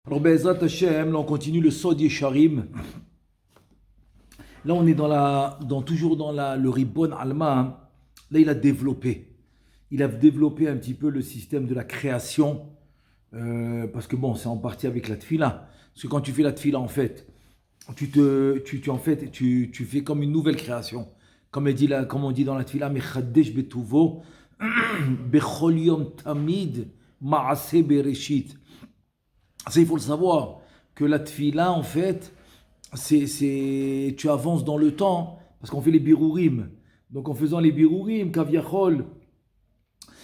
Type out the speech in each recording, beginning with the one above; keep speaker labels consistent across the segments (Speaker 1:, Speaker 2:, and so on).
Speaker 1: Alors, Be'ezrat Hashem, là on continue le Sod Yesharim. Là on est toujours dans le Ribbon Alma. Hein. Là il a développé. Il a développé un petit peu le système de la création. Parce que bon, c'est en partie avec la tfila. Parce que quand tu fais la tfila, en fait, tu fais comme une nouvelle création. Comme on dit dans la tfila, Mechadesh betuvo, bechol yom tamid, maaseh bereshit. Ça, il faut le savoir, que la tfila, en fait, tu avances dans le temps, parce qu'on fait les birourim. Donc en faisant les birourim, kaviachol,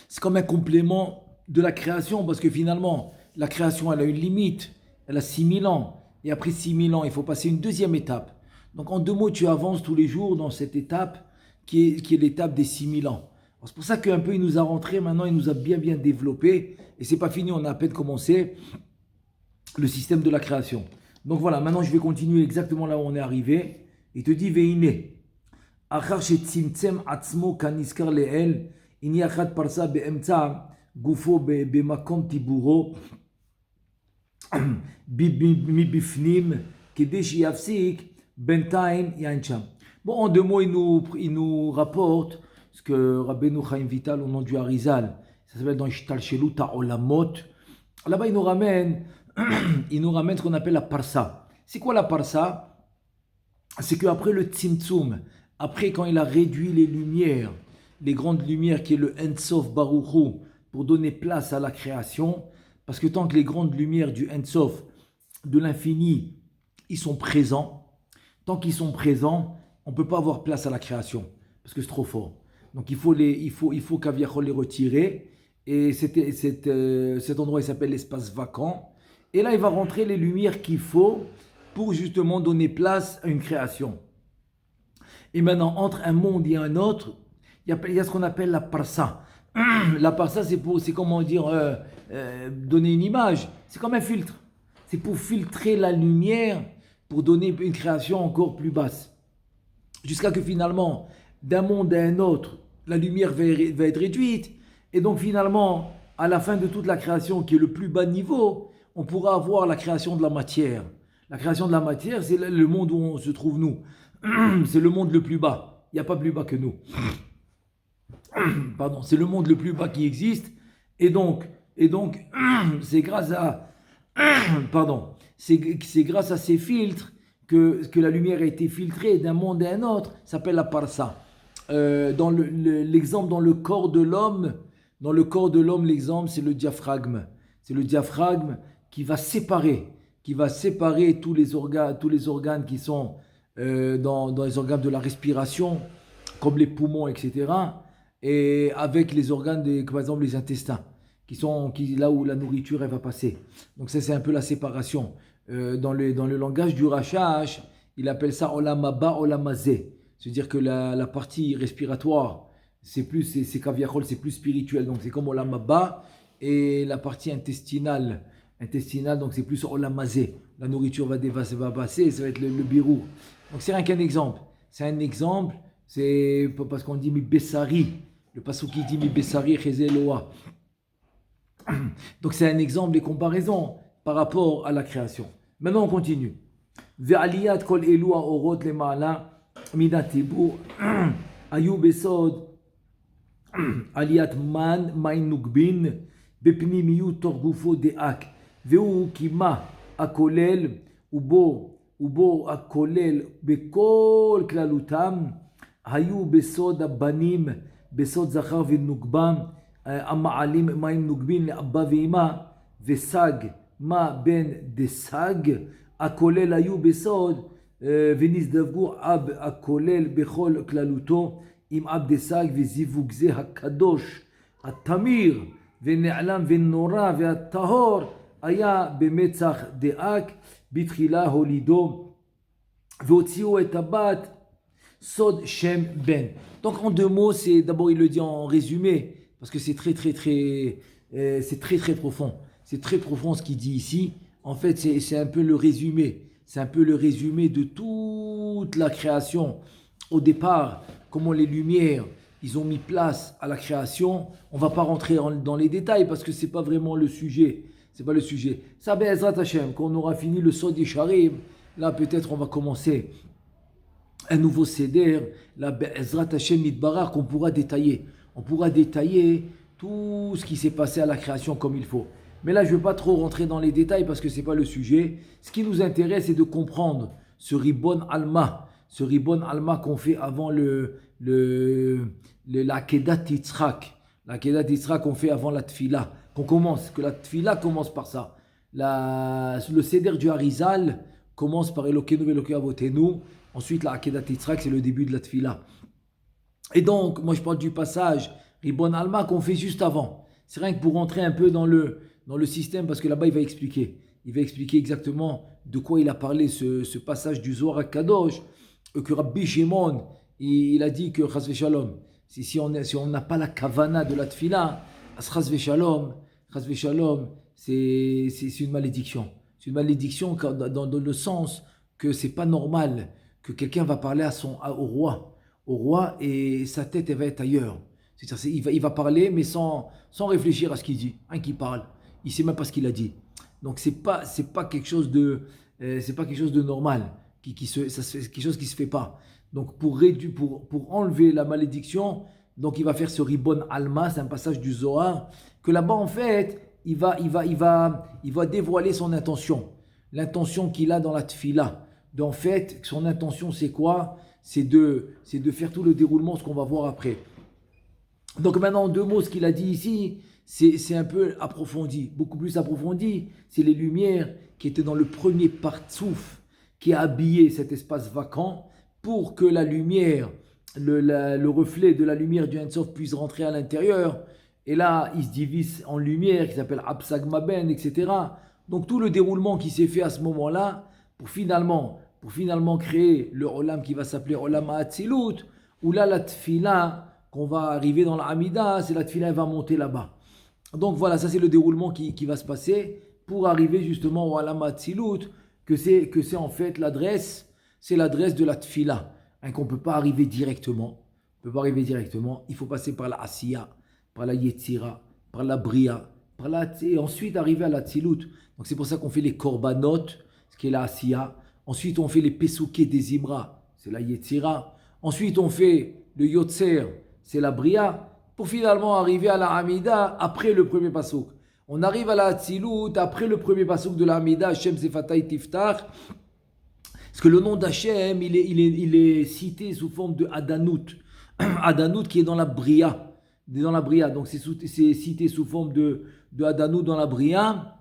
Speaker 1: c'est comme un complément de la création, parce que finalement, la création, elle a une limite, elle a 6000 ans. Et après 6000 ans, il faut passer une deuxième étape. Donc en deux mots, tu avances tous les jours dans cette étape qui est l'étape des 6000 ans. Alors, c'est pour ça qu'un peu, il nous a rentré, maintenant, il nous a bien développé. Et c'est pas fini, on a à peine commencé le système de la création. Donc voilà, maintenant je vais continuer exactement là où on est arrivé. Il te dit Veine. Achar shetzimtzem atzmo kaniskar leel, ini achat parsa beemtza gufo bemakom tiburo mibifnim kedesh yafsik bentaim yancham. Bon, en deux mots, il nous rapporte ce que Rabbeinu Chaim Vital au nom du Harizal, ça s'appelle dans Ishtal Shelu Ta'olamot. Là-bas, il nous ramène ce qu'on appelle la parsa. C'est quoi la parsa? C'est qu'après le tzimtzum, après quand il a réduit les lumières, les grandes lumières qui est le Ensof Baruchu, pour donner place à la création, parce que tant que les grandes lumières du Ensof, de l'infini, ils sont présents, tant qu'ils sont présents, on ne peut pas avoir place à la création, parce que c'est trop fort. Donc il faut qu'Aviachol les retirer, et cet endroit il s'appelle l'espace vacant. Et là, il va rentrer les lumières qu'il faut pour justement donner place à une création. Et maintenant, entre un monde et un autre, il y a ce qu'on appelle la parsa. La parsa, c'est comment dire, donner une image. C'est comme un filtre. C'est pour filtrer la lumière, pour donner une création encore plus basse. Jusqu'à que finalement, d'un monde à un autre, la lumière va être réduite. Et donc finalement, à la fin de toute la création, qui est le plus bas niveau, on pourra avoir la création de la matière. La création de la matière, c'est le monde où on se trouve nous. C'est le monde le plus bas. Il n'y a pas plus bas que nous. Pardon, c'est le monde le plus bas qui existe. Et donc c'est grâce à, c'est grâce à ces filtres que la lumière a été filtrée d'un monde à un autre. Ça s'appelle la parsa. Dans l'exemple dans le corps de l'homme, l'exemple, c'est le diaphragme. C'est le diaphragme qui va séparer tous les organes qui sont dans les organes de la respiration, comme les poumons, etc. Et avec les organes, par exemple les intestins, là où la nourriture elle va passer. Donc ça, c'est un peu la séparation. Dans le langage du Rashash, il appelle ça olamaba, olamazé. C'est-à-dire que la partie respiratoire, c'est kaviachol, c'est plus spirituel. Donc c'est comme olamaba. Et la partie intestinale, donc c'est plus olamazé. La nourriture va passer, ça va être le birou. Donc c'est rien qu'un exemple. C'est un exemple, c'est parce qu'on dit mi bessari. Le passage qui dit mi bessari chezeloa. Donc c'est un exemple des comparaisons par rapport à la création. Maintenant on continue. Ve'aliyat kol elu ha'orot lema'ala min ha'tibur ayu besod aliyat main nugbin בפנימיות תוך גופו דאק, והוא קימה הכולל ובו הכולל בכל כללותם, היו בסוד הבנים, בסוד זכר ונוקבם, המעלים מים נוקבין לאבא ואמא, וסג מה בין דסג, הכולל היו בסוד, ונזדווגו אב הכולל בכל כללותו, עם אב דסג וזיווג זה הקדוש, התמיר, ונעלם ונורא והטהור היה במצח דאק בתחילה הולידו והוציאו את הבת סוד שם בן. Donc en deux mots, c'est d'abord il le dit en résumé parce que c'est très profond. C'est très profond ce qu'il dit ici. En fait, c'est un peu le résumé. C'est un peu le résumé de toute la création. Au départ, comment les lumières ils ont mis place à la création. On ne va pas rentrer dans les détails parce que ce n'est pas vraiment le sujet. c'est pas le sujet. Ça, Be'ezrat Hashem, quand on aura fini le Sod Yesharim, là peut-être on va commencer un nouveau Seder, là Be'ezrat Hashem Midbarar, qu'on pourra détailler. On pourra détailler tout ce qui s'est passé à la création comme il faut. Mais là, je ne veux pas trop rentrer dans les détails parce que ce n'est pas le sujet. Ce qui nous intéresse, c'est de comprendre ce Ribon Alma qu'on fait avant la Kedat Yitzhak. La Kedat Yitzhak qu'on fait avant la Tfila. Que la Tfila commence par ça. Le Seder du Harizal commence par Elokeinu Ve'Elokei Avotenu. Ensuite, la Kedat Yitzhak, c'est le début de la Tfila. Et donc, moi je parle du passage Ribon Alma qu'on fait juste avant. C'est rien que pour rentrer un peu dans le système, parce que là-bas il va expliquer. Il va expliquer exactement de quoi il a parlé, ce passage du Zohar Kadosh, que Rabbi Shimon, il a dit que Chas V'Shalom, si on n'a pas la kavana de la tfila, Chas V'Shalom, c'est une malédiction. C'est une malédiction dans le sens que c'est pas normal que quelqu'un va parler au roi et sa tête elle va être ailleurs. C'est-à-dire, il va parler mais sans réfléchir à ce qu'il dit. Qui parle, il sait même pas ce qu'il a dit. Donc c'est pas quelque chose de normal, c'est quelque chose qui se fait pas. Donc pour enlever la malédiction, donc il va faire ce Ribon Alma, c'est un passage du Zohar que là-bas en fait il va dévoiler son intention, l'intention qu'il a dans la tfila. En fait, son intention c'est quoi? C'est de faire tout le déroulement, ce qu'on va voir après. Donc maintenant, en deux mots, ce qu'il a dit ici, c'est un peu approfondi, beaucoup plus approfondi. C'est les lumières qui étaient dans le premier partsouf qui a habillé cet espace vacant pour que la lumière, le reflet de la lumière du Ein Sof puisse rentrer à l'intérieur. Et là, il se divise en lumière qui s'appelle Absag Maben, etc. Donc tout le déroulement qui s'est fait à ce moment-là pour finalement créer le Olam qui va s'appeler Olam HaAtzilut, où là, la Tfila, qu'on va arriver dans la Hamida, c'est la Tfila, elle va monter là-bas. Donc voilà, ça c'est le déroulement qui va se passer pour arriver justement au Olam HaAtzilut, que c'est en fait l'adresse de la Tfila, qu'on ne peut pas arriver directement. Il faut passer par la Asiya, par la Yetzira, par la Bria, et ensuite arriver à la Tzilut. Donc c'est pour ça qu'on fait les Korbanot, ce qui est la Asiya. Ensuite, on fait les Pesouké des Imra, c'est la Yetzira. Ensuite, on fait le Yotzer, c'est la Bria, pour finalement arriver à la Hamida après le premier Pasouk. On arrive à la Hatzilut après le premier Pasouk de la Hamida, Hashem Sefatay Tiftar. Parce que le nom d'Hachem, il est cité sous forme de Adanout. Adanout qui est dans la Bria. Donc c'est cité sous forme de Adanout dans la Bria.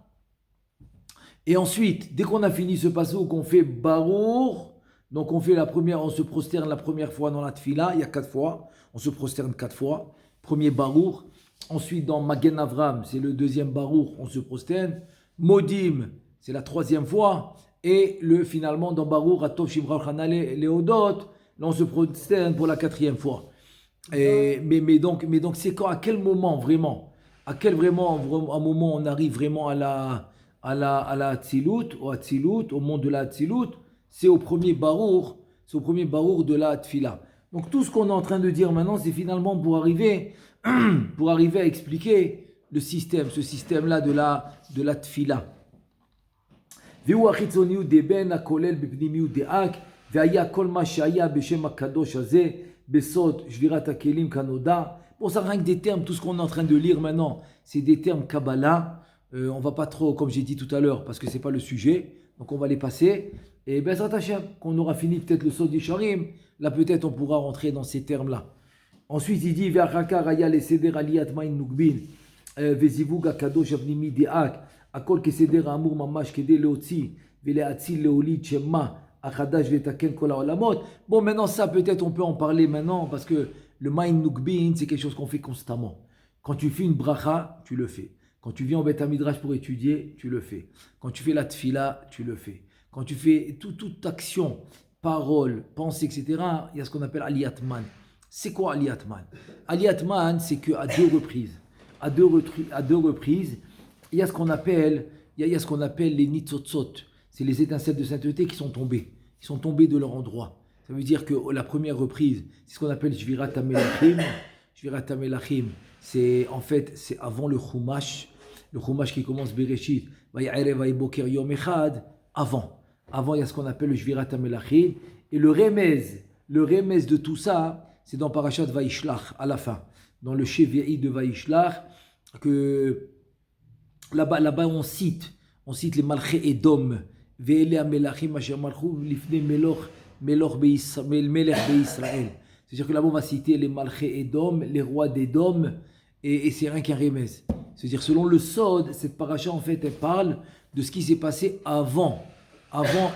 Speaker 1: Et ensuite, dès qu'on a fini ce pasouk, on fait Barour. Donc on se prosterne la première fois dans la Tfila, il y a 4 fois. On se prosterne 4 fois. Premier Barour. Ensuite, dans Magen Avram, c'est le deuxième Barour, on se prosterne. Modim, c'est la 3e fois. Et finalement, dans Barour, Atov Shimra Chana Leodot, là on se prosterne pour la 4e fois. Mais donc c'est quand, à quel moment vraiment, un moment on arrive vraiment à la Hatzilut, au monde de la Hatzilut, c'est au premier Barour de la Tfila. Donc tout ce qu'on est en train de dire maintenant, c'est finalement pour arriver à expliquer ce système-là de la Tfila. והוא החיצוניות דבן הכולל בפנימיות דאק, והיה כל מה שהיה בשם הקדוש הזה, בסוד שבירת הכלים כנודע. Bon, ça rien que des termes, tout ce qu'on est en train de lire maintenant, c'est des termes Kabbalah. On va pas trop, comme j'ai dit tout à l'heure, parce que c'est pas le sujet, donc on va les passer. Et Bezrat Hashem, quand on aura fini peut-être le Sod Yesharim, là peut-être on pourra rentrer dans ces termes-là. Ensuite il dit Ve'achakar haya leseder aliyat ma'in nugbin, vezivug akadosh avnimi de'ak, akol keseder amur mamash kede leotzi, ve'le'atzil leolid shema, achadash ve'taken kol ha'olamot. Bon, maintenant ça peut-être on peut en parler maintenant, parce que le ma'in nugbin c'est quelque chose qu'on fait constamment. Quand tu fais une bracha, tu le fais. Quand tu viens au Beth Midrash pour étudier, tu le fais. Quand tu fais la tfila, tu le fais. Quand tu fais toute action, parole, pensée, etc., il y a ce qu'on appelle Aliyat Man. C'est quoi Aliyat Man? Aliyat Man, c'est qu'à 2 reprises, il y a ce qu'on appelle les nitzotzot. C'est les étincelles de sainteté qui sont tombées. Ils sont tombés de leur endroit. Ça veut dire que la première reprise, c'est ce qu'on appelle Shvirat HaMelachim. Shvirat HaMelachim, c'est avant le Chumash. le Chumash qui commence Bereshit, Vayaerev Vayiboker Yom Echad, avant. Avant, il y a ce qu'on appelle le Shvirat HaMelachim. Et le remez de tout ça, c'est dans Parashat Vayishlach, à la fin. Dans le Shevi'i de Vayishlach, que là-bas on cite les Malchei Edom, Ve'ele HaMelachim Asher Malchou Lifnei Melech Be'Israël. C'est-à-dire que là-bas on va citer les Malchei Edom, les rois d'Edom, et c'est rien qu'un remez. C'est-à-dire selon le Sod, cette paracha en fait elle parle de ce qui s'est passé avant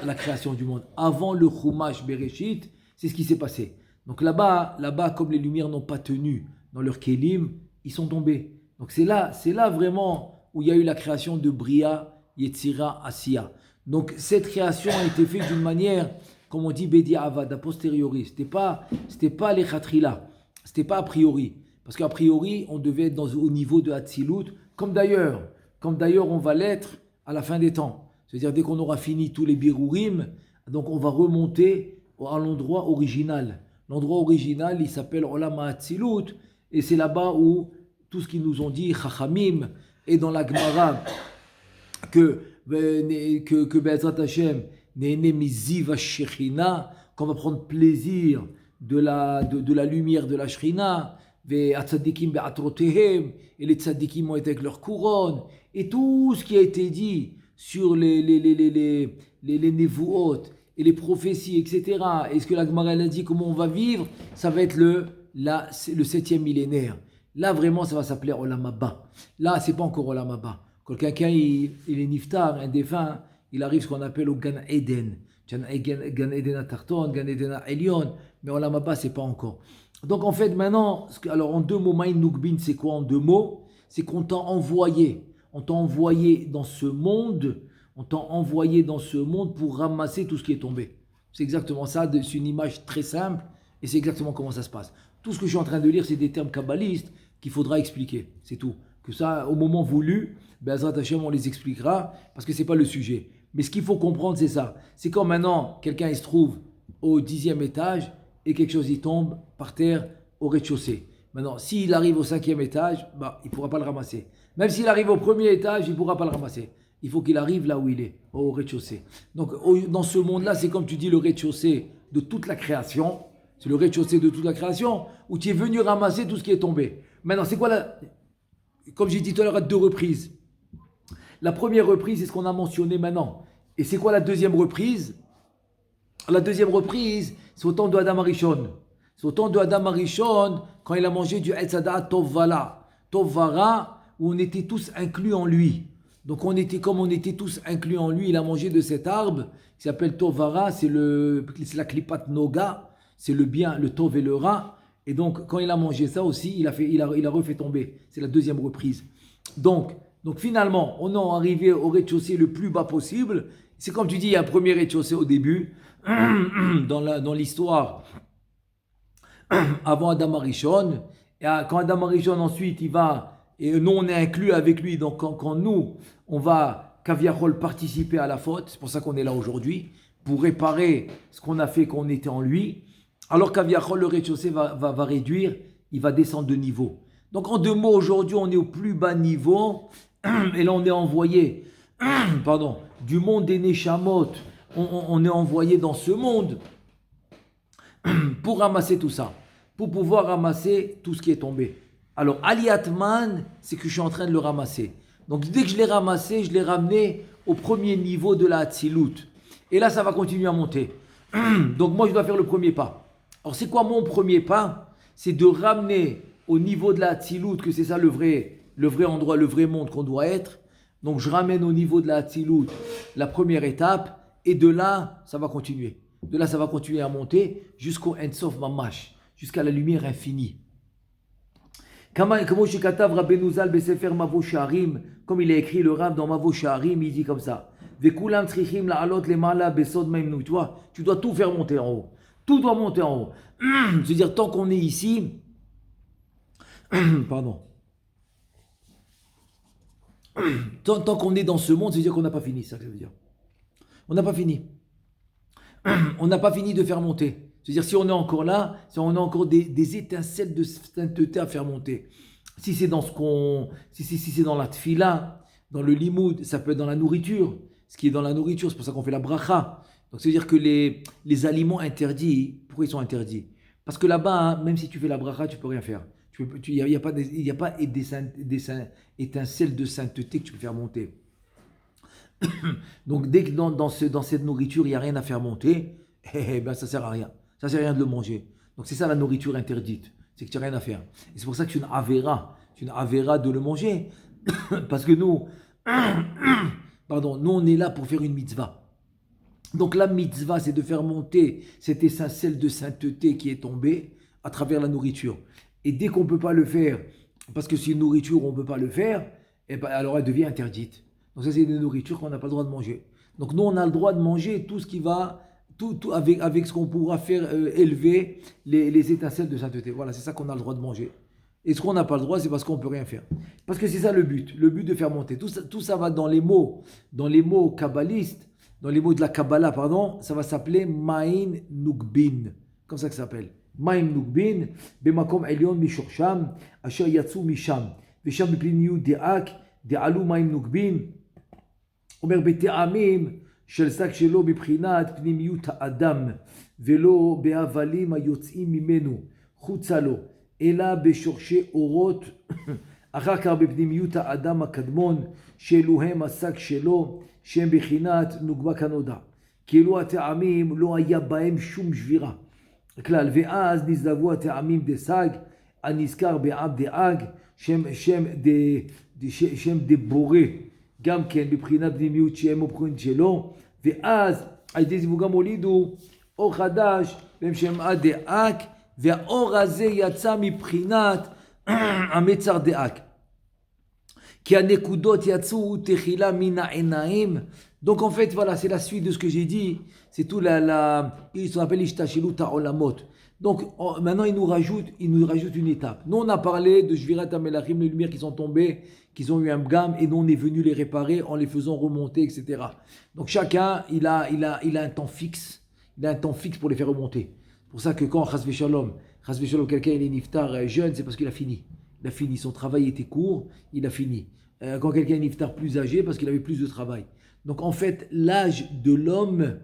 Speaker 1: la création du monde, avant le Chumash Bereshit, c'est ce qui s'est passé. Donc là-bas, comme les lumières n'ont pas tenu dans leur Kélim, ils sont tombés. Donc c'est là vraiment où il y a eu la création de Bria, Yetzira, Asiya. Donc cette création a été faite d'une manière, comme on dit, Bedi Avad, a posteriori. C'était pas les Khatrila, c'était pas a priori. Parce qu'a priori, on devait être au niveau de Hatzilut, comme d'ailleurs on va l'être à la fin des temps. C'est-à-dire, dès qu'on aura fini tous les birourim, donc on va remonter à l'endroit original. L'endroit original, il s'appelle Olam HaAtzilut, et c'est là-bas où tout ce qu'ils nous ont dit, Chachamim, et dans la Gemara, que Be'ezrat Hashem, Nehene Miziv HaShechina, qu'on va prendre plaisir de la lumière de la Shechina, Ve'atzadikim Be'atrotehem, et les tzadikim ont été avec leur couronne, et tout ce qui a été dit sur les nevuot et les prophéties, etc. Et ce que la Gemara a dit, comment on va vivre, ça va être le 7e millénaire. Là, vraiment, ça va s'appeler Olam Haba. Là, c'est pas encore Olam Haba. Quand quelqu'un il est niftar, un défunt, il arrive ce qu'on appelle au Gan Eden. Gan Eden à Tarton, Gan Eden à Elion, mais Olam Haba, c'est pas encore. Donc, en fait, maintenant, alors en 2 mots, Maïn Nukbin, c'est quoi en 2 mots? C'est qu'on t'a envoyé. On t'a envoyé dans ce monde pour ramasser tout ce qui est tombé. C'est exactement ça, c'est une image très simple et c'est exactement comment ça se passe. Tout ce que je suis en train de lire, c'est des termes kabbalistes qu'il faudra expliquer, c'est tout. Que ça, au moment voulu, Be'ezrat Hashem, on les expliquera parce que c'est pas le sujet. Mais ce qu'il faut comprendre, c'est ça. C'est quand maintenant, quelqu'un il se trouve au 10e étage et quelque chose il tombe par terre au rez-de-chaussée. Maintenant, s'il arrive au 5e étage, il ne pourra pas le ramasser. Même s'il arrive au 1er étage, il ne pourra pas le ramasser. Il faut qu'il arrive là où il est, au rez-de-chaussée. Donc, dans ce monde-là, c'est comme tu dis le rez-de-chaussée de toute la création. C'est le rez-de-chaussée de toute la création où tu es venu ramasser tout ce qui est tombé. Maintenant, c'est quoi comme j'ai dit tout à l'heure à 2 reprises. La première reprise, c'est ce qu'on a mentionné maintenant. Et c'est quoi la deuxième reprise? La deuxième reprise, c'est au temps de Adam Arishon. C'est au temps de Adam Arishon, quand il a mangé du Etz Hadat Tov Vara, où on était tous inclus en lui. Donc comme on était tous inclus en lui, il a mangé de cet arbre qui s'appelle Tov Vara, c'est la Klipat Noga, c'est le bien, le Tov et le Ra. Et donc quand il a mangé ça aussi, il a refait tomber. C'est la deuxième reprise. Donc finalement, on est arrivé au rez-de-chaussée le plus bas possible. C'est comme tu dis, il y a un premier rez-de-chaussée au début, dans l'histoire, avant Adam Arishon. Et quand Adam Arishon ensuite, il va, et nous on est inclus avec lui, donc quand nous, on va, Kaviachol, participer à la faute, c'est pour ça qu'on est là aujourd'hui, pour réparer ce qu'on a fait quand on était en lui, alors Kaviachol, le rez-de-chaussée va réduire, il va descendre de niveau. Donc en 2 mots, aujourd'hui on est au plus bas niveau, et là on est envoyé, du monde des Neshamot, on est envoyé dans ce monde pour ramasser tout ça, pour pouvoir ramasser tout ce qui est tombé. Alors, Aliyatman, c'est que je suis en train de le ramasser. Donc, dès que je l'ai ramassé, je l'ai ramené au premier niveau de la Hatzilut. Et là, ça va continuer à monter. Donc, moi, je dois faire le premier pas. Alors, c'est quoi mon premier pas? C'est de ramener au niveau de la Hatzilut, que c'est ça le vrai endroit, le vrai monde qu'on doit être. Donc, je ramène au niveau de la Hatzilut la première étape. Et de là, ça va continuer. De là, ça va continuer à monter jusqu'au Ein Sof Mamash, jusqu'à la lumière infinie. Comme il a écrit le Rav dans Mavo Sha'arim, il dit comme ça. Tu vois, tu dois tout faire monter en haut. Tout doit monter en haut. C'est-à-dire, tant qu'on est ici, tant qu'on est dans ce monde, c'est-à-dire qu'on n'a pas fini, c'est ça que ça veut dire. On n'a pas fini. On n'a pas fini de faire monter. C'est-à-dire, si on est encore là, si on a encore des étincelles de sainteté à faire monter. Si c'est dans si c'est dans la tfila, dans le limoud, ça peut être dans la nourriture. Ce qui est dans la nourriture, c'est pour ça qu'on fait la bracha. Donc, c'est-à-dire que les aliments interdits, pourquoi ils sont interdits? Parce que là-bas, hein, même si tu fais la bracha, tu peux rien faire. Il n'y a pas, des étincelles de sainteté que tu peux faire monter. Donc, dès que dans cette nourriture, il n'y a rien à faire monter, ben, ça ne sert à rien. Ça ne sert à rien de le manger. Donc, c'est ça la nourriture interdite. C'est que tu n'as rien à faire. Et c'est pour ça que c'est une avéra. C'est une avéra de le manger. Parce que nous, nous, on est là pour faire une mitzvah. Donc, la mitzvah, c'est de faire monter cette étincelle de sainteté qui est tombée à travers la nourriture. Et dès qu'on ne peut pas le faire, parce que c'est une nourriture où on ne peut pas le faire, alors elle devient interdite. Donc ça, c'est une nourriture qu'on n'a pas le droit de manger. Donc nous, on a le droit de manger tout ce qui va, tout avec ce qu'on pourra faire élever les étincelles de sainteté. Voilà, c'est ça qu'on a le droit de manger. Et ce qu'on n'a pas le droit, c'est parce qu'on ne peut rien faire. Parce que c'est ça le but de faire monter. Tout ça va dans les mots kabbalistes, dans les mots de la Kabbalah, ça va s'appeler Ma'in Nugbin. Comme ça que ça s'appelle. Ma'in Nugbin, Bemakom Elyon Mishorsham, Asher Yatsu Misham, Vesham Bipiniyu De'ak, De'alu Ma'in Nugbin, אומר בטעמים של שק שלו מבחינת פנימיות האדם ולא בהבלים היוצאים ממנו חוצה לו אלא בשורשי אורות אחר כך בפנימיות האדם הקדמון שאלו הם השק שלו שהם בחינת נוגבה כנודע כאילו הטעמים לא היה בהם שום שבירה כלל ואז נזדוו הטעמים דסג הנזכר בעב דאג שם דבורא גם כן בבחינת פנימיות שהם מבחינת שלו, ואז על ידי זיווג גם הולידו אור חדש, והם שם עד דאק, והאור הזה יצא מבחינת המצר דאק. כי הנקודות יצאו תחילה מן העיניים. Donc en fait, voilà, c'est la suite de ce que j'ai dit. C'est tout ce qu'on appelle l'ishtashilut ha'olamot. Donc maintenant, il nous rajoute une étape. Nous, on a parlé de Shvirat HaMelachim, les lumières qui sont tombées, qui ont eu un bgam, et nous, on est venu les réparer en les faisant remonter, etc. Donc chacun, il a un temps fixe. Il a un temps fixe pour les faire remonter. C'est pour ça que quand Chas v'Shalom, quelqu'un il est niftar jeune, c'est parce qu'il a fini. Il a fini. Son travail était court, il a fini. Quand quelqu'un est niftar plus âgé, parce qu'il avait plus de travail. Donc en fait, l'âme de l'homme,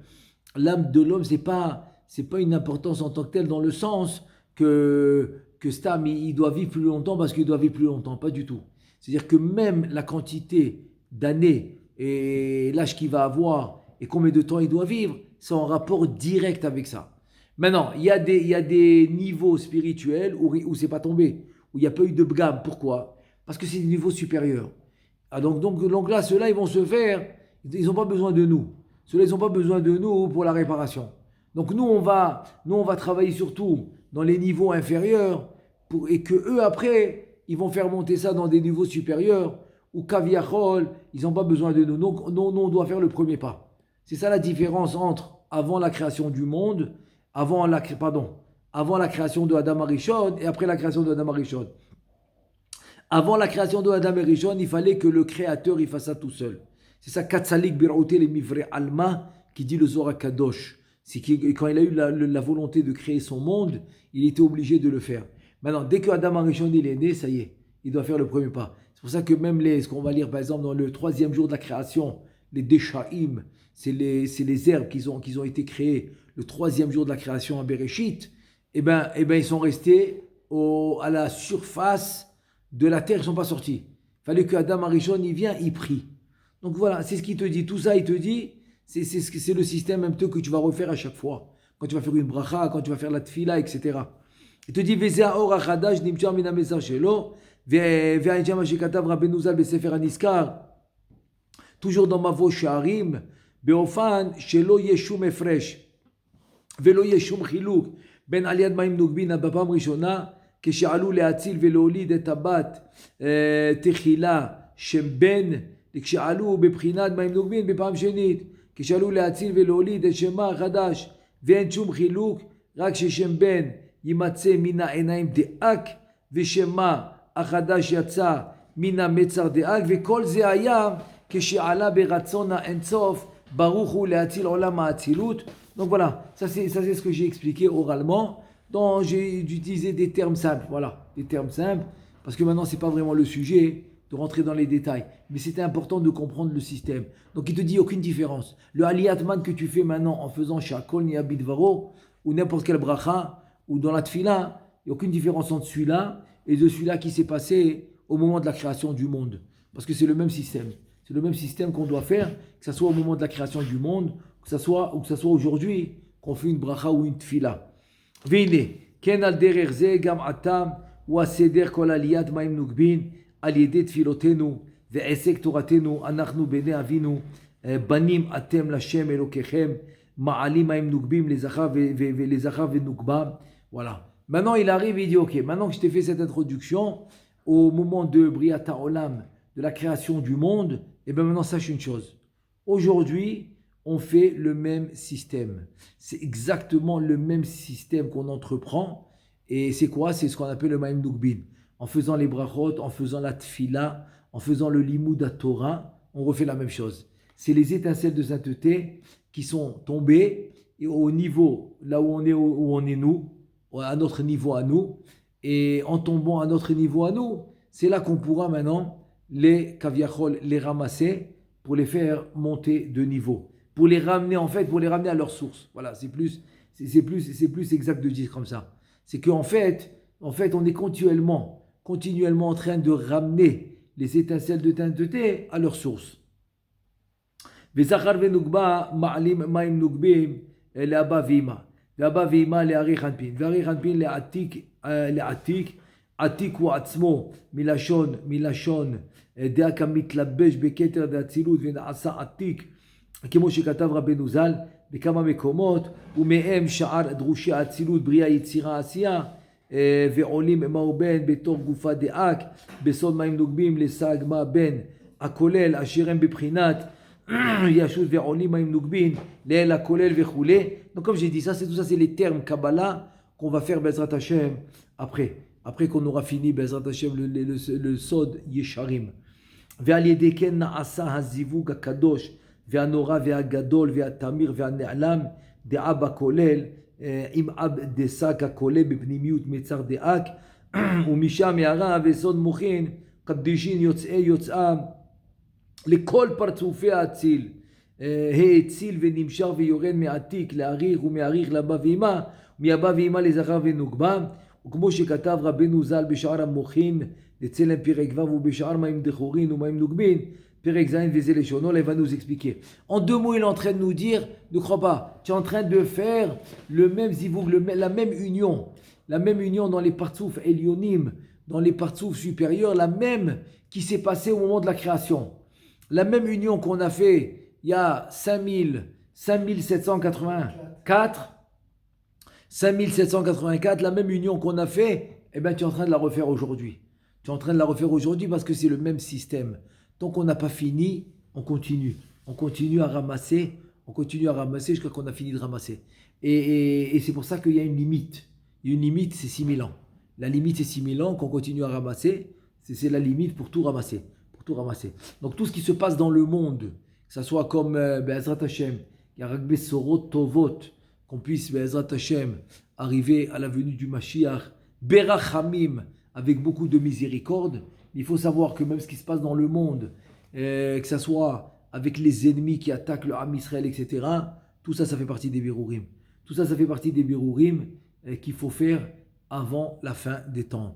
Speaker 1: c'est pas une importance en tant que telle dans le sens que Stam, il doit vivre plus longtemps parce qu'il doit vivre plus longtemps. Pas du tout. C'est-à-dire que même la quantité d'années et l'âge qu'il va avoir et combien de temps il doit vivre, c'est en rapport direct avec ça. Maintenant, il y a des niveaux spirituels où c'est pas tombé, où il n'y a pas eu de bgam. Pourquoi? Parce que c'est des niveaux supérieurs. Ah, donc là, ceux-là, ils vont se faire, ils n'ont pas besoin de nous. Ceux-là, ils n'ont pas besoin de nous pour la réparation. Donc nous, on va travailler surtout dans les niveaux inférieurs et que eux, après, ils vont faire monter ça dans des niveaux supérieurs où Kaviachol, ils n'ont pas besoin de nous. Donc nous, on doit faire le premier pas. C'est ça la différence entre avant la création du monde, avant la création de Adam Arishon et après la création de Adam Arishon. Avant la création de Adam Arishon, il fallait que le créateur il fasse ça tout seul. C'est ça Katsalik Biraouté les Mivre Alma qui dit le Zohar Kadosh. C'est que quand il a eu la volonté de créer son monde, il était obligé de le faire. Maintenant, dès que Adam Arishon il est né, ça y est, il doit faire le premier pas. C'est pour ça que même ce qu'on va lire par exemple dans le 3e jour de la création, les Deshaim, c'est les herbes qui ont été créées le 3e jour de la création à Bereshit, et ben ils sont restés à la surface de la terre, ils ne sont pas sortis. Il fallait que Adam Arishon il vient, il prie. Donc voilà, c'est ce qu'il te dit. Tout ça, il te dit, c'est le système même que tu vas refaire à chaque fois. Quand tu vas faire une bracha, quand tu vas faire la tfila, etc. Il te dit, Vezea or achadash nimchar min hamesar shelo, ve'anjam shekatav Rabbeinu Zal besefer haniskar, toujours dans Mavo Sha'arim, be'ofan shelo yeshum efresh, ve'lo yeshum chiluk, ben aliyad ma'im nugbin בפעם ראשונה, כשעלו להציל ולהוליד את הבת תחילה שם בן, כשעלו בבחינת מים נוגבין בפעם שנית, כשעלו להציל ולהוליד את שמה החדש, ואין שום חילוק, רק ששם בן יימצא מן העיניים דאק, ושמה החדש יצא מן המצר דאק, וכל זה היה כשעלה ברצון האינסוף, ברוך הוא להציל עולם האצילות. Donc voilà, ça c'est ce que j'ai expliqué oralement. Donc j'ai utilisé des termes simples, voilà, des termes simples, parce que maintenant c'est pas vraiment le sujet. de rentrer dans les détails. Mais c'était important de comprendre le système. Donc il te dit aucune différence. Le Aliyatman que tu fais maintenant en faisant Shakol Niabid Varo, ou n'importe quel bracha, ou dans la Tfila, il n'y a aucune différence entre celui-là et de celui-là qui s'est passé au moment de la création du monde. Parce que c'est le même système. C'est le même système qu'on doit faire, que ce soit au moment de la création du monde, que ce soit aujourd'hui, qu'on fait une bracha ou une Tfila. Veine, ken al derer ze gam atam, ou aseder kol aliyat maim nukbin, al yede tfilotenu, ve'esek toratenu, anachnu bene avinu, banim atem lashem elokechem, ma'alim maim nukbim, les achav ve'nukba. Voilà. Maintenant, il arrive et il dit, ok, maintenant que je t'ai fait cette introduction, au moment de Briata Olam, de la création du monde, et bien maintenant, sache une chose. Aujourd'hui, on fait le même système. C'est exactement le même système qu'on entreprend. Et c'est quoi? C'est ce qu'on appelle le Maïm Nukbin. En faisant les brachot, en faisant la tfila, en faisant le limud à Torah, on refait la même chose. C'est les étincelles de sainteté qui sont tombées et au niveau, là où on est nous, à notre niveau à nous, et en tombant à notre niveau à nous, c'est là qu'on pourra maintenant les kaviachol, les ramasser pour les faire monter de niveau. Pour les ramener pour les ramener à leur source. Voilà, c'est plus exact de dire comme ça. C'est qu'en fait, on est continuellement en train de ramener les étincelles de sainteté à leur source. Vezachar venukba ma'alim ma'im nukbim le'aba v'ima. Le'aba v'ima le'ari chanpin. Ve'ari chanpin le'atik. Atik hu atzmo milashon de'aka mitlabesh beketer de'atzilut ve'na'asa atik. כמו שכתב רבנו ז"ל בכמה מקומות, ומהם שער דרושי האצילות, בריאה, יצירה, עשייה, ועולים מהו בן בתור גופה דאק, בסוד מים נוגבים לסגמה בן הכולל, אשר הם בבחינת ישות ועולים מים נוגבים, לאל הכולל וכו'. Donc comme j'ai dit, tout ça c'est les termes Kabbalah qu'on va faire Bezrat Hashem après qu'on aura fini Bezrat Hashem le sod Yesharim. ועל ידי כן נעשה הזיווג הקדוש והנורא והגדול והתמיר והנעלם דאבא כולל עם אב דסק הכולל בפנימיות מצר דאק ומשם הערה וסוד מוחין קדישין יוצאה לכל פרצופי האציל האציל ונמשך ויורד מעתיק להעריך ומעריך לאבא ואמא ומאבא ואמא לזכר ונוקבה וכמו שכתב רבנו ז"ל בשער המוחין לצלם פרק ו' ובשער מים דחורין ומים נוקבין Perek Zayin Vezé Leshono, là il va nous expliquer. En deux mots, il est en train de nous dire, ne crois pas, tu es en train de faire le même zivoug, la même union dans les partsouf elionim, dans les partsouf supérieurs, la même qui s'est passée au moment de la création. La même union qu'on a fait il y a 5784, la même union qu'on a fait, eh bien tu es en train de la refaire aujourd'hui. Tu es en train de la refaire aujourd'hui parce que c'est le même système. Tant qu'on n'a pas fini, on continue. On continue à ramasser jusqu'à qu'on a fini de ramasser. Et c'est pour ça qu'il y a une limite. Une limite, c'est 6000 ans. La limite, c'est 6000 ans qu'on continue à ramasser. C'est la limite pour tout ramasser. Donc tout ce qui se passe dans le monde, que ce soit comme Be'ezrat Hashem, Yarak Sorot Tovot, qu'on puisse Be'ezrat Hashem arriver à la venue du Mashiach, Berachamim, avec beaucoup de miséricorde. Il faut savoir que même ce qui se passe dans le monde, que ce soit avec les ennemis qui attaquent le Ham Israël, etc., tout ça, ça fait partie des Birurim. Tout ça, ça fait partie des Birurim qu'il faut faire avant la fin des temps.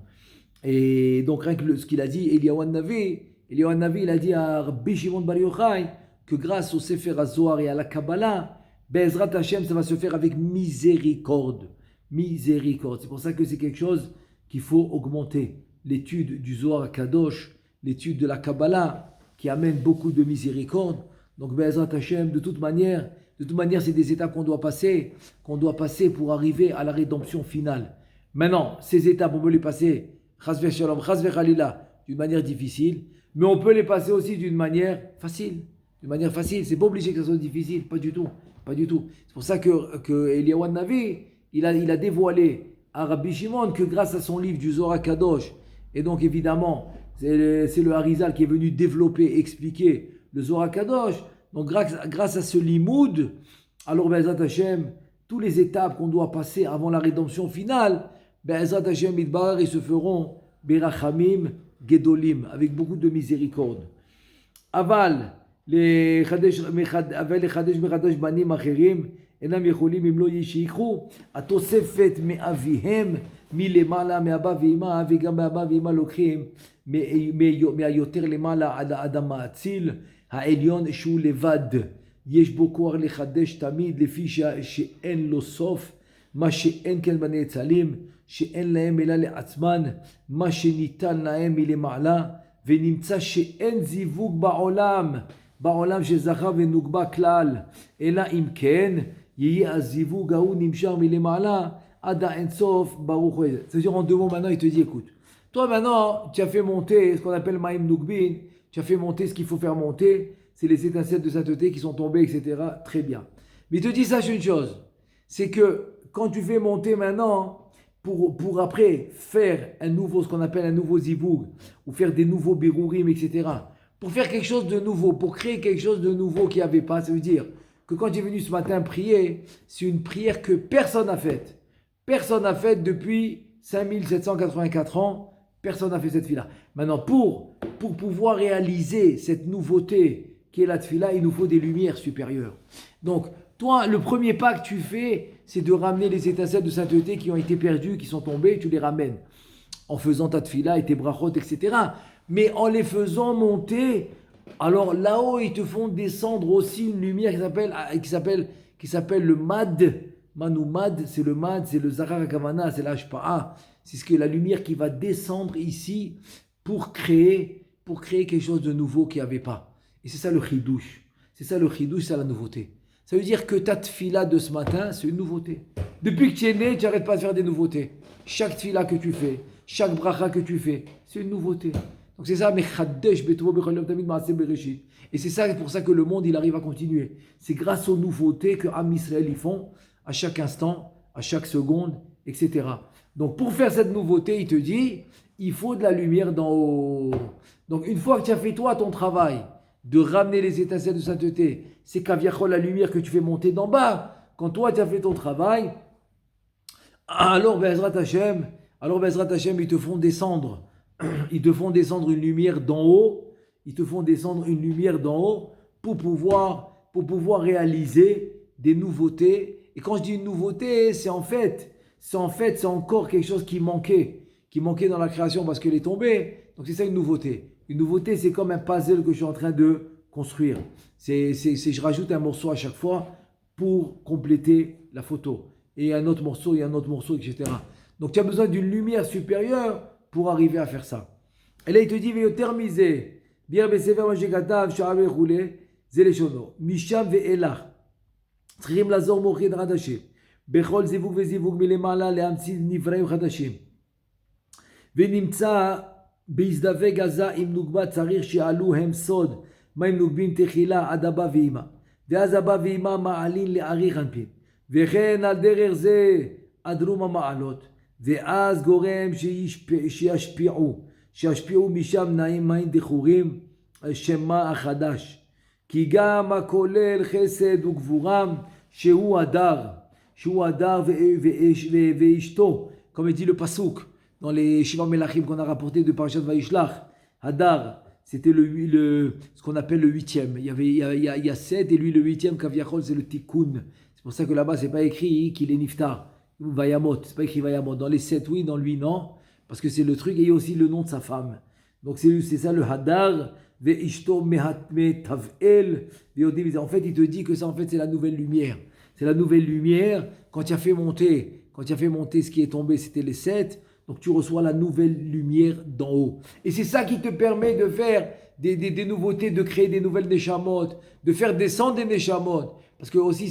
Speaker 1: Et donc, rien que ce qu'il a dit, Eliyahu Navi, il a dit à Rabbi Shimon Bar Yochai que grâce au Sefer HaZohar et à la Kabbalah, Be'ezrat Hashem, ça va se faire avec miséricorde. C'est pour ça que c'est quelque chose qu'il faut augmenter. L'étude du Zohar Kadosh, l'étude de la Kabbalah, qui amène beaucoup de miséricorde. Donc, Be'ezrat Hashem, de toute manière, c'est des étapes qu'on doit passer pour arriver à la rédemption finale. Maintenant, ces étapes, on peut les passer, chas v'shalom, chas v'chalila, d'une manière difficile, mais on peut les passer aussi d'une manière facile. C'est pas obligé que ça soit difficile, pas du tout. C'est pour ça que Eliyahu Navi, il a dévoilé à Rabbi Shimon que grâce à son livre du Zohar Kadosh, et donc évidemment, c'est le Harizal qui est venu développer, expliquer le Zohar Kadosh. Donc grâce à ce limoud, alors Be'ezrat Hashem, toutes les étapes qu'on doit passer avant la rédemption finale, Be'ezrat Hashem Midbar, ils se feront Berachamim gedolim, avec beaucoup de miséricorde. Aval, les Chadesh Mechadash Banim Acherim, אינם יכולים אם לא ישיקחו, התוספת מאביהם, מלמעלה, מאבא ואמא, וגם מאבא ואמא לוקחים מהיותר למעלה עד האדם האציל, העליון שהוא לבד. יש בו כוח לחדש תמיד לפי שאין לו סוף, מה שאין כן בנאצלים, שאין להם אלא לעצמן, מה שניתן להם מלמעלה, ונמצא שאין זיווג בעולם שזכה ונוגבה כלל, אלא אם כן, יהיה הזיווג ההוא נמשך מלמעלה עד האינסוף ברוך הוא. C'est-à-dire en deux mots maintenant il te dit écoute, toi maintenant tu as fait monter ce qu'on appelle Maïm Nugbin, tu as fait monter ce qu'il faut faire monter, c'est les étincelles de sainteté qui sont tombées, etc. Très bien. Mais il te dit sache une chose, c'est que quand tu fais monter maintenant, pour après faire un nouveau, ce qu'on appelle un nouveau zivoug, ou faire des nouveaux birourim, etc. Pour faire quelque chose de nouveau, pour créer quelque chose de nouveau qu'il n'y avait pas, ça veut dire que quand tu es venu ce matin prier, c'est une prière que personne n'a faite. Personne n'a faite depuis 5784 ans, personne n'a fait cette tefila. Maintenant, pour pouvoir réaliser cette nouveauté qui est la tefila, il nous faut des lumières supérieures. Donc, toi, le premier pas que tu fais, c'est de ramener les étincelles de sainteté qui ont été perdues, qui sont tombées, tu les ramènes. En faisant ta tefila et tes brachot, etc. Mais en les faisant monter, alors là-haut, ils te font descendre aussi une lumière qui s'appelle le Mad. Manu Mad, c'est le Mad, c'est le Zahar Kavana, c'est l'Ashpa'a. C'est ce que la lumière qui va descendre ici pour créer quelque chose de nouveau qu'il n'y avait pas. Et c'est ça le Chidouche. C'est ça le Chidouche, c'est la nouveauté. Ça veut dire que ta tefila de ce matin, c'est une nouveauté. Depuis que tu es né, tu n'arrêtes pas de faire des nouveautés. Chaque tefila que tu fais, chaque bracha que tu fais, c'est une nouveauté. Donc c'est ça, et c'est ça, pour ça que le monde il arrive à continuer. C'est grâce aux nouveautés que Am Israël ils font à chaque instant, à chaque seconde, etc. Donc pour faire cette nouveauté, il te dit, il faut de la lumière d'en haut. Donc une fois que tu as fait toi ton travail de ramener les étincelles de sainteté, c'est qu'aviachol la lumière que tu fais monter d'en bas. Quand toi tu as fait ton travail, alors Bezrat Hashem, ils te font descendre. Ils te font descendre une lumière d'en haut. Ils te font descendre une lumière d'en haut pour pouvoir réaliser des nouveautés. Et quand je dis une nouveauté, c'est encore quelque chose qui manquait dans la création parce qu'elle est tombée. Donc c'est ça une nouveauté. Une nouveauté, c'est comme un puzzle que je suis en train de construire. Je rajoute un morceau à chaque fois pour compléter la photo. Et un autre morceau, etc. Donc tu as besoin d'une lumière supérieure pour arriver à faire ça. Et là, il te dit, termiser. Bien, besever, majekatav, sha'ave, roulé, zéléchono. Misham ve'elach. Trim lazor mochid radashim. Bechol zivug vezivug milemala leamtsi nivraim radashim. ונמצא בהזדווה גזה עם נוגבה צריך שעלו הם סוד מה עם נוגבים תחילה עד אבא ואמא ואז אבא ואמא מעלין לאריך אנפין וכן על דרך זה עדרום המעלות ואז גורם שישפיעו משם נעים מים דחורים שמה החדש כי גם הכולל חסד וגבורם שהוא הדר ואשתו comme dit le pasuk dans les Shiva Melachim qu'on a rapporté de Parashat Vayishlach, Hadar, c'était ce qu'on appelle le huitième. Il y a 7 et lui le huitième, Kaviachol, c'est le Tikkun. C'est pour ça que là-bas, c'est pas écrit qu'il est Niftar, ou Vayamot, c'est pas écrit Vayamot. Dans les 7, oui, dans lui, non, parce que c'est le truc, et il y a aussi le nom de sa femme. Donc c'est ça le Hadar, Ve'ishto Mehatmetavel, en fait, il te dit que ça, en fait, c'est la nouvelle lumière. C'est la nouvelle lumière, quand tu as fait monter ce qui est tombé, c'était les 7. Donc tu reçois la nouvelle lumière d'en haut. Et c'est ça qui te permet de faire des nouveautés, de créer des nouvelles neshamot, de faire descendre des neshamot. Parce que aussi,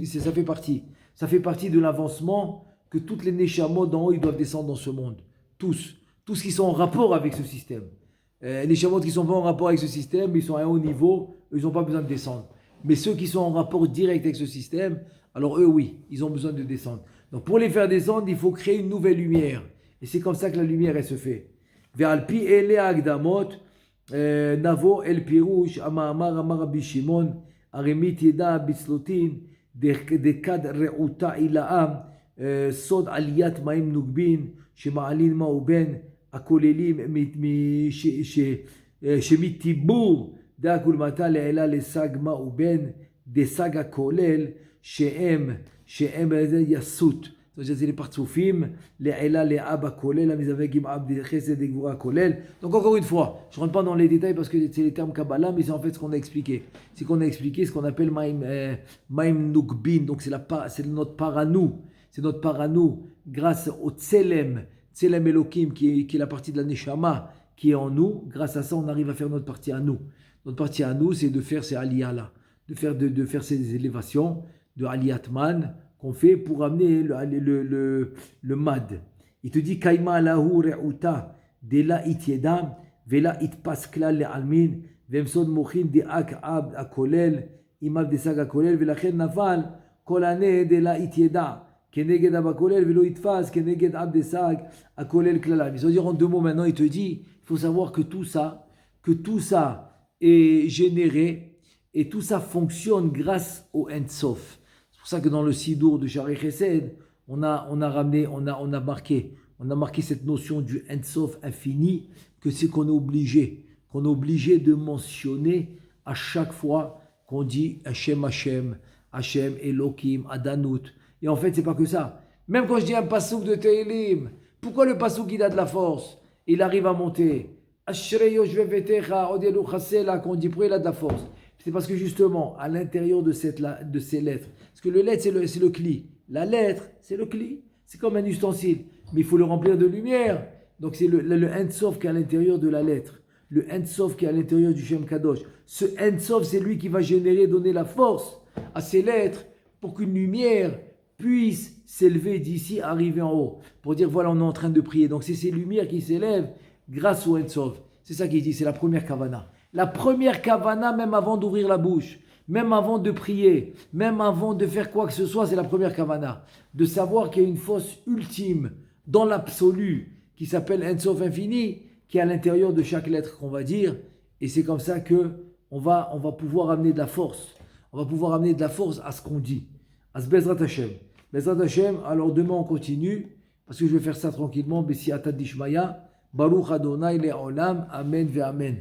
Speaker 1: ça fait partie. Ça fait partie de l'avancement que toutes les neshamot d'en haut, ils doivent descendre dans ce monde. Tous qui sont en rapport avec ce système. Les neshamot qui ne sont pas en rapport avec ce système, ils sont à un haut niveau, eux, ils n'ont pas besoin de descendre. Mais ceux qui sont en rapport direct avec ce système, alors eux, oui, ils ont besoin de descendre. Donc pour les faire descendre, il faut créer une nouvelle lumière. Et c'est comme ça que la lumière, elle se fait. Ve'alpi ele agdamot, navo el pirush, amar Rabbi Shimon, aremit yeda bitzlotin, dekad re'uta ila'am, sod aliyat ma'im nugbin, shema'alin ma'uben, הכוללים שמתיבור דאק ולמטה לעילה לסג מה ובין דסג הכולל שהם יסות. זאת אומרת, c'est les partsufim, לעילה לאבא כולל, המזווק עם עבד חסד וגבורה כולל. Donc encore une fois, je ne rentre pas dans les détails parce que c'est les termes Kabbalah, mais c'est en fait ce qu'on a expliqué. C'est qu'on a expliqué ce qu'on appelle Maim Nukbin, donc c'est notre part à nous. C'est notre part à nous, grâce au Tselem Elohim, qui est la partie de la Neshama, qui est en nous. Grâce à ça, on arrive à faire notre partie à nous. Notre partie à nous, c'est de faire ces aliyah-là, de faire ces élévations de aliyatman qu'on fait pour amener le mad. Il te dit Kaima lahu re'uta de la ityedam vela itpas klal le'almin vemsod mochin de ak abd akolel imav de sag akolel velachen nafal kol ane de la ityeda keneged ab akolel velo itfas keneged abd de sag akolel klal. Il veut dire en deux mots maintenant, il te dit, il faut savoir que tout ça est généré et tout ça fonctionne grâce au Ein Sof. C'est pour ça que dans le Sidour de Shari Chesed, on a marqué cette notion du Ein Sof infini, que c'est qu'on est obligé de mentionner à chaque fois qu'on dit Hashem, Hashem, Hashem, Elohim, Adanut. Et en fait, c'est pas que ça. Même quand je dis un pasouk de Tehillim, pourquoi le pasouk il a de la force? Il arrive à monter. Ashrei Yoshvevetecha, Odielu Chasela, qu'on dit pourquoi il a de la force? C'est parce que justement, à l'intérieur de ces lettres, parce que le lettre, c'est le cli. La lettre, c'est le cli. C'est comme un ustensile. Mais il faut le remplir de lumière. Donc c'est le Ein Sof qui est à l'intérieur de la lettre. Le Ein Sof qui est à l'intérieur du Shem Kadosh. Ce Ein Sof, c'est lui qui va donner la force à ces lettres pour qu'une lumière puisse s'élever d'ici, arriver en haut. Pour dire, voilà, on est en train de prier. Donc c'est ces lumières qui s'élèvent grâce au Ein Sof. C'est ça qu'il dit, c'est la première kavana. La première kavana, même avant d'ouvrir la bouche, même avant de prier, même avant de faire quoi que ce soit, c'est la première kavana. De savoir qu'il y a une force ultime dans l'absolu qui s'appelle Ein Sof infini, qui est à l'intérieur de chaque lettre qu'on va dire. Et c'est comme ça que on va pouvoir amener de la force. On va pouvoir amener de la force à ce qu'on dit. À ce Bezrat Hashem. Bezrat Hashem, alors demain on continue, parce que je vais faire ça tranquillement. B'siata d'Ishmaya. Baruch Adonai le'olam. Amen ve Amen.